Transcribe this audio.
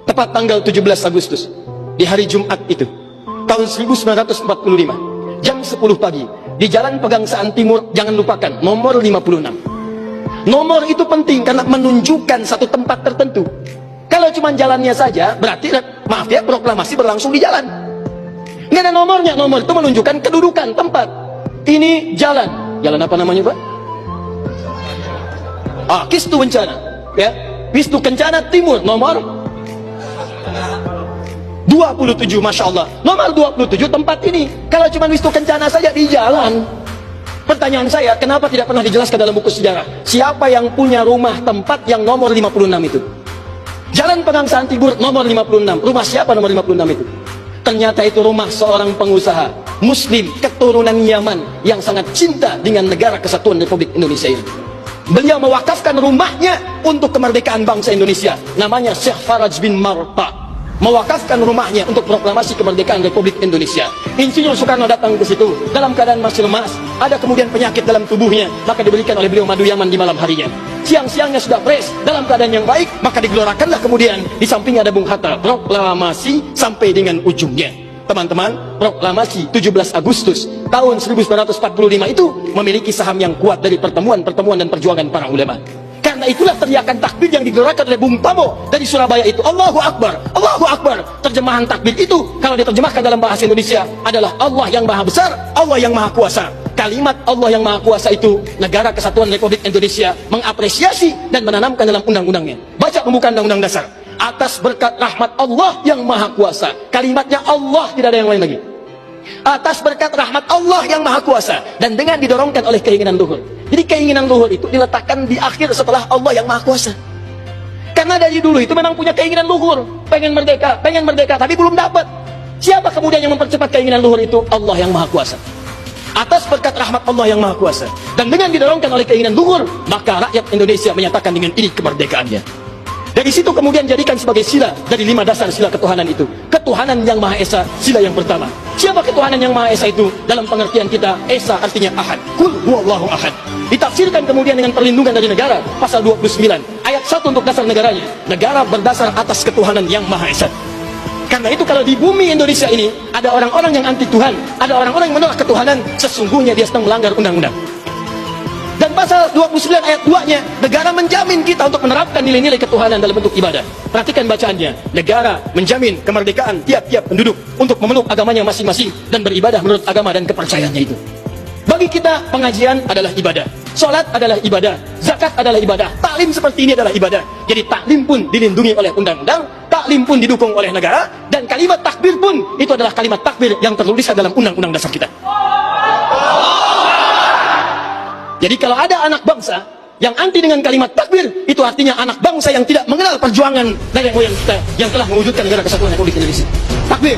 Tepat tanggal 17 Agustus, di hari Jumat itu, tahun 1945, jam 10 pagi, di Jalan Pegangsaan Timur, jangan lupakan, nomor 56. Nomor itu penting karena menunjukkan satu tempat tertentu. Kalau cuma jalannya saja, berarti, maaf ya, proklamasi berlangsung di jalan. Nggak ada nomornya, nomor itu menunjukkan kedudukan tempat. Ini jalan. Jalan apa namanya, Pak? Kistu Kencana. Ya, Kistu Kencana Timur, nomor 27, Masya Allah. Nomor 27 tempat ini. Kalau cuma Kistu Kencana saja di jalan. Pertanyaan saya, kenapa tidak pernah dijelaskan dalam buku sejarah? Siapa yang punya rumah tempat yang nomor 56 itu? Jalan Pegangsaan Timur nomor 56. Rumah siapa nomor 56 itu? Ternyata itu rumah seorang pengusaha Muslim keturunan Yaman yang sangat cinta dengan negara kesatuan Republik Indonesia ini. Beliau mewakafkan rumahnya untuk kemerdekaan bangsa Indonesia. Namanya Syekh Faraj bin Marta. Mewakafkan rumahnya untuk proklamasi kemerdekaan Republik Indonesia. Insinyur Soekarno datang ke situ dalam keadaan masih lemas, ada kemudian penyakit dalam tubuhnya, maka diberikan oleh beliau madu Yaman di malam harinya. Siang-siangnya sudah fresh, dalam keadaan yang baik, maka digelorakanlah kemudian di sampingnya ada Bung Hatta, proklamasi sampai dengan ujungnya. Teman-teman, proklamasi 17 Agustus tahun 1945 itu memiliki saham yang kuat dari pertemuan-pertemuan dan perjuangan para ulama. Karena itulah teriakan takbir yang digerakkan oleh Bung Tomo dari Surabaya itu, Allahu Akbar, Allahu Akbar. Terjemahan takbir itu kalau diterjemahkan dalam bahasa Indonesia adalah Allah yang maha besar, Allah yang maha kuasa. Kalimat Allah yang maha kuasa itu Negara Kesatuan Republik Indonesia mengapresiasi dan menanamkan dalam undang-undangnya. Baca pembukaan Undang-Undang Dasar. Atas berkat rahmat Allah yang maha kuasa. Kalimatnya Allah, tidak ada yang lain lagi. Atas berkat rahmat Allah yang maha kuasa, dan dengan didorongkan oleh keinginan luhur. Jadi keinginan luhur itu diletakkan di akhir setelah Allah yang maha kuasa. Karena dari dulu itu memang punya keinginan luhur, pengen merdeka, tapi belum dapat. Siapa kemudian yang mempercepat keinginan luhur itu? Allah yang maha kuasa. Atas berkat rahmat Allah yang maha kuasa, dan dengan didorongkan oleh keinginan luhur, maka rakyat Indonesia menyatakan dengan ini kemerdekaannya. Dari situ kemudian jadikan sebagai sila dari 5 dasar sila ketuhanan itu. Ketuhanan yang Maha Esa, sila yang pertama. Siapa ketuhanan yang Maha Esa itu? Dalam pengertian kita, Esa artinya Ahad. Qul huwallahu ahad. Ditafsirkan kemudian dengan perlindungan dari negara, pasal 29, ayat 1 untuk dasar negaranya. Negara berdasar atas ketuhanan yang Maha Esa. Karena itu kalau di bumi Indonesia ini ada orang-orang yang anti Tuhan, ada orang-orang yang menolak ketuhanan, sesungguhnya dia sedang melanggar undang-undang. Dan pasal 29 ayat 2-nya, negara menjamin kita untuk menerapkan nilai-nilai ketuhanan dalam bentuk ibadah. Perhatikan bacaannya. Negara menjamin kemerdekaan tiap-tiap penduduk untuk memeluk agamanya masing-masing dan beribadah menurut agama dan kepercayaannya itu. Bagi kita, pengajian adalah ibadah, sholat adalah ibadah, zakat adalah ibadah, taklim seperti ini adalah ibadah. Jadi taklim pun dilindungi oleh undang-undang, taklim pun didukung oleh negara, dan kalimat takbir pun itu adalah kalimat takbir yang tertulis dalam undang-undang dasar kita. Jadi kalau ada anak bangsa yang anti dengan kalimat takbir, itu artinya anak bangsa yang tidak mengenal perjuangan nenek moyang kita yang telah mewujudkan negara kesatuan Republik Indonesia. Takbir.